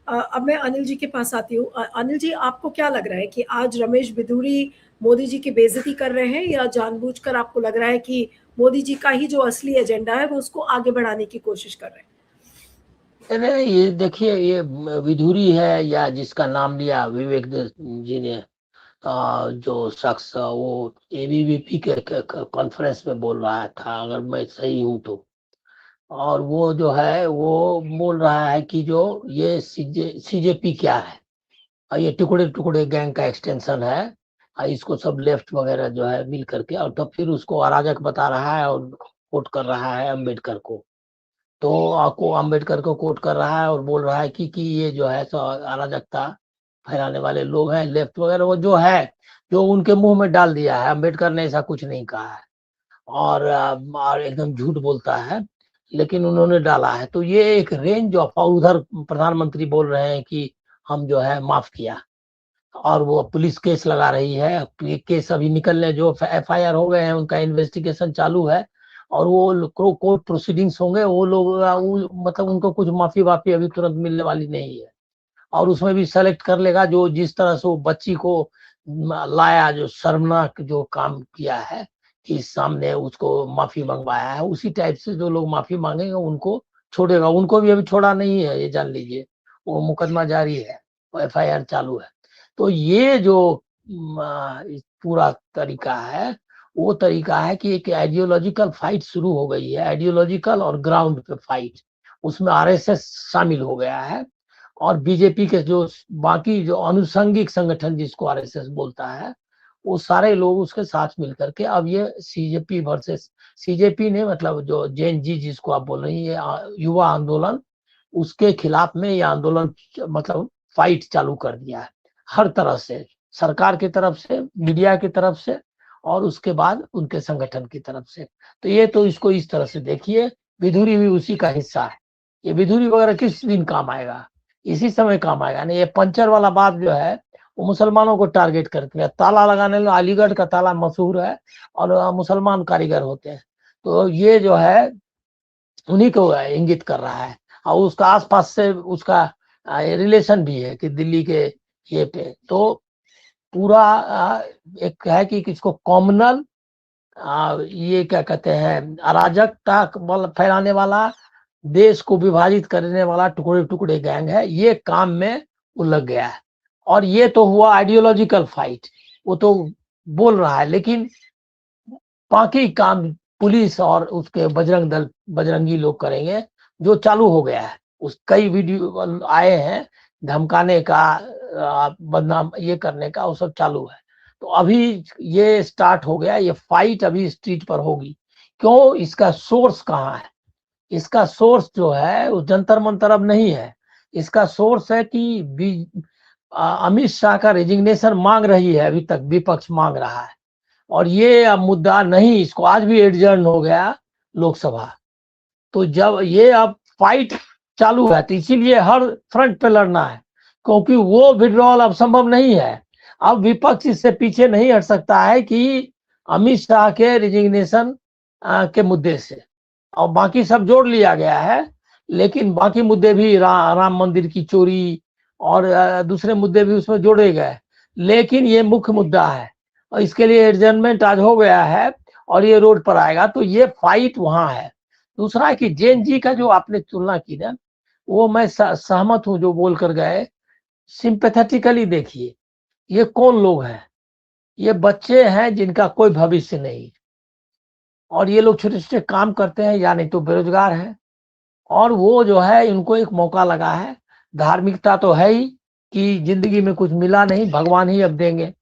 अब मैं अनिल जी के पास आती हूँ। अनिल जी, आपको क्या लग रहा है कि आज रमेश बिधूरी मोदी जी की बेइज्जती कर रहे हैं, या जानबूझकर आपको लग रहा है कि मोदी जी का ही जो असली एजेंडा है वो उसको आगे बढ़ाने की कोशिश कर रहे हैं? अरे ये देखिए, ये विधुरी है या जिसका नाम लिया विवेक जी ने, जो शख्स वो एबीवीपी के कॉन्फ्रेंस में बोल रहा था, अगर मैं सही हूं तो। और वो जो है वो बोल रहा है कि जो ये सीजेपी क्या है, और ये टुकड़े टुकड़े गैंग का एक्सटेंशन है, और इसको सब लेफ्ट वगैरह जो है मिल करके, और तब फिर उसको अराजक बता रहा है और कोट कर रहा है अम्बेडकर को। तो आपको अम्बेडकर को कोट कर रहा है और बोल रहा है कि ये जो है सो अराजकता फैलाने वाले लोग हैं लेफ्ट वगैरह, वो जो है जो उनके मुंह में डाल दिया है। अम्बेडकर ने ऐसा कुछ नहीं कहा है, और एकदम झूठ बोलता है, लेकिन उन्होंने डाला है। तो ये एक रेंज ऑफ, और उधर प्रधानमंत्री बोल रहे हैं कि हम जो है माफ किया, और वो पुलिस केस लगा रही है। ये केस अभी निकलने, जो एफआईआर हो गए हैं उनका इन्वेस्टिगेशन चालू है, और वो कोर्ट प्रोसीडिंग्स होंगे। वो लोग मतलब उनको कुछ माफी वाफी अभी तुरंत मिलने वाली नहीं है। और उसमें भी सेलेक्ट कर लेगा जो जिस तरह से वो बच्ची को लाया, जो शर्मनाक जो काम किया है कि सामने उसको माफी मंगवाया है, उसी टाइप से जो लोग माफी मांगेंगे उनको छोड़ेगा। उनको भी अभी छोड़ा नहीं है, ये जान लीजिए। वो मुकदमा जारी है, वो एफआईआर चालू है। तो ये जो पूरा तरीका है, वो तरीका है कि एक आइडियोलॉजिकल फाइट शुरू हो गई है, आइडियोलॉजिकल और ग्राउंड पे फाइट। उसमें आरएसएस शामिल हो गया है, और बीजेपी के जो बाकी जो अनुषंगिक संगठन जिसको आरएसएस बोलता है, वो सारे लोग उसके साथ मिलकर के अब ये सीजेपी वर्सेस, सीजेपी ने मतलब जो जेन जी जिसको आप बोल रही है, युवा आंदोलन, उसके खिलाफ में ये आंदोलन मतलब फाइट चालू कर दिया है हर तरह से, सरकार की तरफ से, मीडिया की तरफ से, और उसके बाद उनके संगठन की तरफ से। तो ये तो इसको इस तरह से देखिए, विधुरी भी उसी का हिस्सा है। ये विधुरी वगैरह किस दिन काम आएगा? इसी समय काम आएगा। नहीं, ये पंचर वाला बात जो है वो मुसलमानों को टारगेट करके, ताला लगाने में अलीगढ़ का ताला मशहूर है, और मुसलमान कारीगर होते हैं। तो ये जो है उन्हीं को इंगित कर रहा है, और उसका आसपास से उसका रिलेशन भी है कि दिल्ली के ये पे तो पूरा एक है कि इसको कॉमनल, ये क्या कहते हैं, अराजकता फैलाने वाला, देश को विभाजित करने वाला टुकड़े टुकड़े गैंग है। ये काम में वो लग गया है। और ये तो हुआ आइडियोलॉजिकल फाइट, वो तो बोल रहा है, लेकिन बाकी काम पुलिस और उसके बजरंग दल, बजरंगी लोग करेंगे, जो चालू हो गया है। उस कई वीडियो आए हैं धमकाने का, बदनाम ये करने का, वो सब चालू है। तो अभी ये स्टार्ट हो गया, ये फाइट अभी स्ट्रीट पर होगी। क्यों? इसका सोर्स कहाँ है? इसका सोर्स जो है वो जंतर मंतर अब नहीं है। इसका सोर्स है कि अमित शाह का रेजिग्नेशन मांग रही है, अभी तक विपक्ष मांग रहा है। और ये अब मुद्दा नहीं, इसको आज भी एडजर्न हो गया लोकसभा। तो जब ये अब फाइट चालू है, तो इसीलिए हर फ्रंट पे लड़ना है, क्योंकि वो विड्रॉल अब संभव नहीं है। अब विपक्ष इससे पीछे नहीं हट सकता है कि अमित शाह के रिजिग्नेशन के मुद्दे से, और बाकी सब जोड़ लिया गया है। लेकिन बाकी मुद्दे भी राम मंदिर की चोरी और दूसरे मुद्दे भी उसमें जोड़े गए, लेकिन ये मुख्य मुद्दा है, और इसके लिए एडजर्नमेंट आज हो गया है, और ये रोड पर आएगा। तो ये फाइट वहां है। दूसरा है कि जैन जी का जो आपने तुलना की ना, वो मैं सहमत हूं जो बोल कर गए। सिंपैथेटिकली देखिए, ये कौन लोग हैं? ये बच्चे हैं जिनका कोई भविष्य नहीं, और ये लोग छोटे छोटे काम करते हैं, या नहीं तो बेरोजगार हैं। और वो जो है इनको एक मौका लगा है। धार्मिकता तो है ही कि जिंदगी में कुछ मिला नहीं, भगवान ही अब देंगे,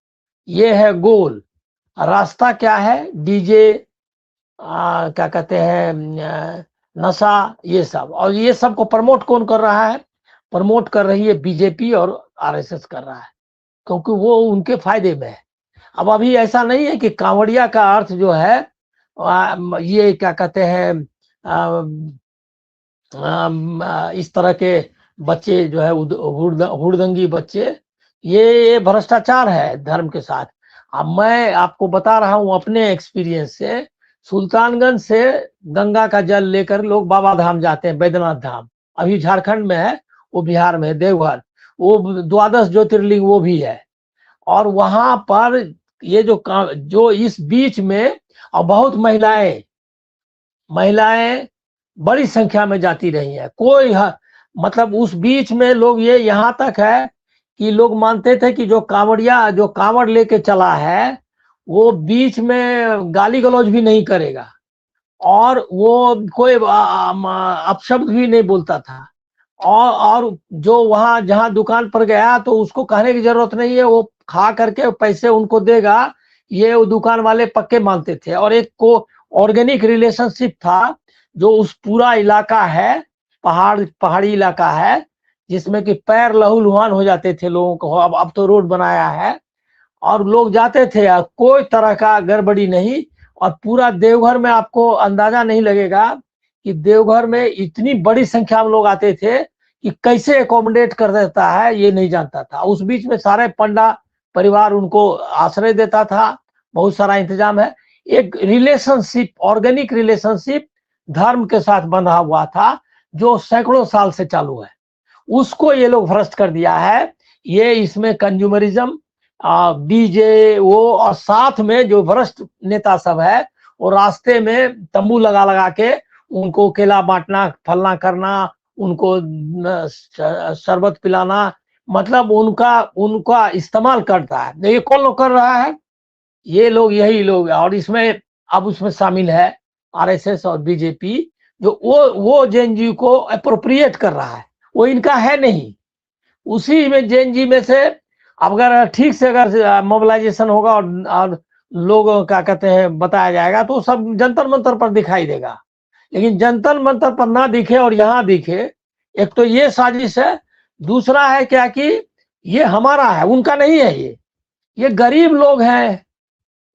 ये है गोल। रास्ता क्या है? डीजे, क्या कहते हैं, नशा, ये सब। और ये सब को प्रमोट कौन कर रहा है? प्रमोट कर रही है बीजेपी, और आरएसएस कर रहा है, क्योंकि वो उनके फायदे में है। अब अभी ऐसा नहीं है कि कांवड़िया का अर्थ जो है, ये क्या कहते हैं, इस तरह के बच्चे जो है हुड़दंगी बच्चे, ये भ्रष्टाचार है धर्म के साथ। अब मैं आपको बता रहा हूं अपने एक्सपीरियंस से, सुल्तानगंज से गंगा का जल लेकर लोग बाबा धाम जाते हैं, बैद्यनाथ धाम, अभी झारखंड में है। वो बिहार में है, देवघर, वो 12 ज्योतिर्लिंग वो भी है। और वहां पर ये जो इस बीच में, और बहुत महिलाएं बड़ी संख्या में जाती रही है। मतलब उस बीच में लोग, ये यहाँ तक है कि लोग मानते थे कि जो कांवड़ लेके चला है वो बीच में गाली गलौज भी नहीं करेगा, और वो कोई अपशब्द भी नहीं बोलता था। और जो वहां जहां दुकान पर गया तो उसको कहने की जरूरत नहीं है, वो खा करके पैसे उनको देगा, ये वो दुकान वाले पक्के मानते थे। और एक को ऑर्गेनिक रिलेशनशिप था, जो उस पूरा इलाका है, पहाड़ी इलाका है, जिसमें कि पैर लहूलुहान हो जाते थे लोगों को। अब तो रोड बनाया है और लोग जाते थे, कोई तरह का गड़बड़ी नहीं। और पूरा देवघर में आपको अंदाजा नहीं लगेगा कि देवघर में इतनी बड़ी संख्या में लोग आते थे कि कैसे एकोमोडेट कर देता है ये नहीं जानता था। उस बीच में सारे पंडा परिवार उनको आश्रय देता था, बहुत सारा इंतजाम है। एक रिलेशनशिप, ऑर्गेनिक रिलेशनशिप धर्म के साथ बंधा हुआ था, जो सैकड़ों साल से चालू है, उसको ये लोग भ्रष्ट कर दिया है। ये इसमें कंज्यूमरिज्म, डीजे, वो, और साथ में जो भ्रष्ट नेता सब है वो रास्ते में तंबू लगा लगा के उनको केला बांटना, फलना करना, उनको शरबत पिलाना, मतलब उनका इस्तेमाल करता है। ये कौन लोग कर रहा है? ये लोग, यही लोग। और इसमें अब उसमें शामिल है आरएसएस और बीजेपी, जो वो जेएनयू को अप्रोप्रिएट कर रहा है, वो इनका है नहीं। उसी में जेएनयू में से अगर ठीक से अगर मोबिलाइजेशन होगा और लोग क्या कहते हैं बताया जाएगा, तो सब जंतर मंतर पर दिखाई देगा। लेकिन जंतर मंतर पर ना दिखे और यहाँ दिखे, एक तो ये साजिश है। दूसरा है क्या कि ये हमारा है, उनका नहीं है। ये गरीब लोग हैं,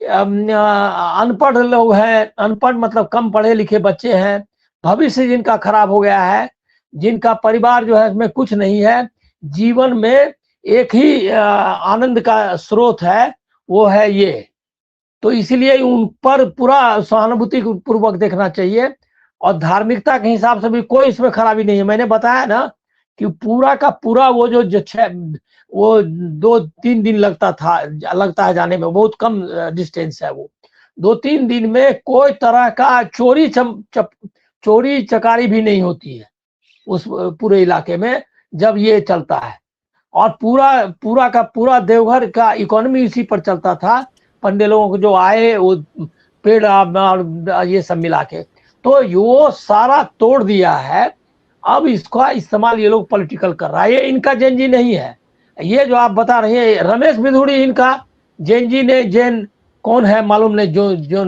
अनपढ़ लोग हैं, अनपढ़ मतलब कम पढ़े लिखे बच्चे हैं, भविष्य जिनका खराब हो गया है, जिनका परिवार जो है इसमें कुछ नहीं है, जीवन में एक ही आनंद का स्रोत है, वो है ये। तो इसलिए उन पर पूरा सहानुभूति पूर्वक देखना चाहिए। और धार्मिकता के हिसाब से भी कोई इसमें खराबी नहीं है। मैंने बताया ना कि पूरा का पूरा वो जो 2-3 दिन लगता है जाने में, बहुत कम डिस्टेंस है वो। 2-3 दिन में कोई तरह का चोरी चकारी भी नहीं होती है उस पूरे इलाके में, जब ये चलता है। और पूरा का पूरा देवघर का इकोनॉमी इसी पर चलता था। पंडे लोगों को जो आए, वो पेड़ और ये सब मिला के, तो यो सारा तोड़ दिया है। अब इसका इस्तेमाल ये लोग पॉलिटिकल कर रहा है। ये इनका जेएनजी नहीं है। ये जो आप बता रहे हैं रमेश बिधूड़ी, इनका जेएनजी ने, जैन कौन है मालूम नहीं, जो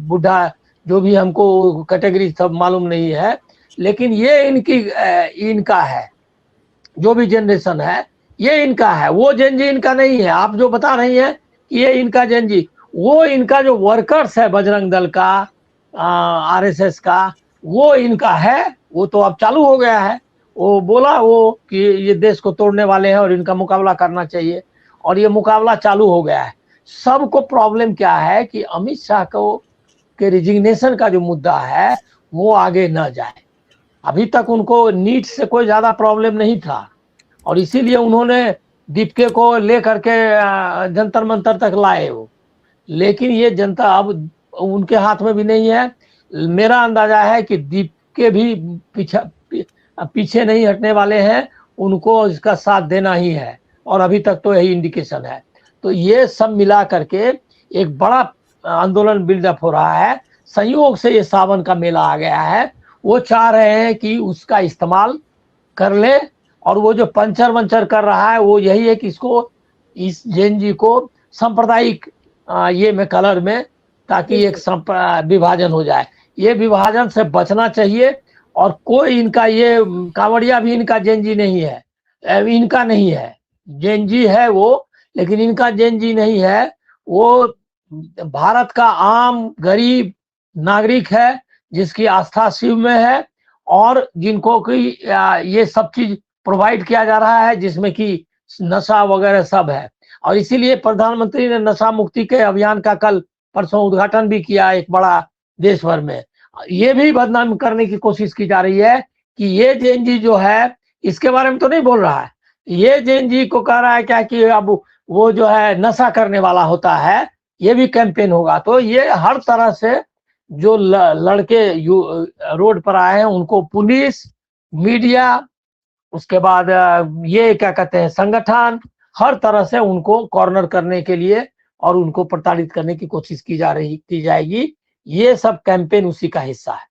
बुढ़ा, जो भी हमको कैटेगरी सब मालूम नहीं है, लेकिन ये इनका है, जो भी जनरेशन है ये इनका है। वो जेएनजी इनका नहीं है। आप जो बता रही हैं कि ये इनका जेएनजी, वो इनका जो वर्कर्स है बजरंग दल का, आरएसएस का, वो इनका है। वो तो अब चालू हो गया है। वो बोला वो कि ये देश को तोड़ने वाले हैं और इनका मुकाबला करना चाहिए, और ये मुकाबला चालू हो गया है। सबको प्रॉब्लम क्या है कि अमित शाह को के रिजिग्नेशन का जो मुद्दा है वो आगे न जाए। अभी तक उनको नीट से कोई ज्यादा प्रॉब्लम नहीं था, और इसीलिए उन्होंने दीपके को लेकर के जंतर मंतर तक लाए वो। लेकिन ये जनता अब उनके हाथ में भी नहीं है। मेरा अंदाजा है कि दीपके भी पीछे नहीं हटने वाले हैं, उनको इसका साथ देना ही है, और अभी तक तो यही इंडिकेशन है। तो ये सब मिला करके एक बड़ा आंदोलन बिल्डअप हो रहा है। संयोग से ये सावन का मेला आ गया है। वो चाह रहे हैं कि उसका इस्तेमाल कर ले, और वो जो पंचर वंचर कर रहा है वो यही है कि इसको, इस जेएनजी को सांप्रदायिक ये में कलर में, ताकि एक विभाजन हो जाए। ये विभाजन से बचना चाहिए। और कोई इनका ये कांवड़िया भी इनका जेएनजी नहीं है, इनका नहीं है। जेएनजी है वो, लेकिन इनका जेएनजी नहीं है। वो भारत का आम गरीब नागरिक है, जिसकी आस्था शिव में है, और जिनको कि ये सब चीज प्रोवाइड किया जा रहा है, जिसमें कि नशा वगैरह सब है। और इसीलिए प्रधानमंत्री ने नशा मुक्ति के अभियान का कल परसों उद्घाटन भी किया एक बड़ा देश भर में। ये भी बदनाम करने की कोशिश की जा रही है कि ये जेएनजी जो है इसके बारे में तो नहीं बोल रहा है। ये जैन जी को कह रहा है क्या कि अब वो जो है नशा करने वाला होता है, ये भी कैंपेन होगा। तो ये हर तरह से जो लड़के रोड पर आए हैं उनको पुलिस, मीडिया, उसके बाद ये क्या कहते हैं संगठन, हर तरह से उनको कॉर्नर करने के लिए और उनको प्रताड़ित करने की कोशिश की जाएगी। ये सब कैंपेन उसी का हिस्सा है।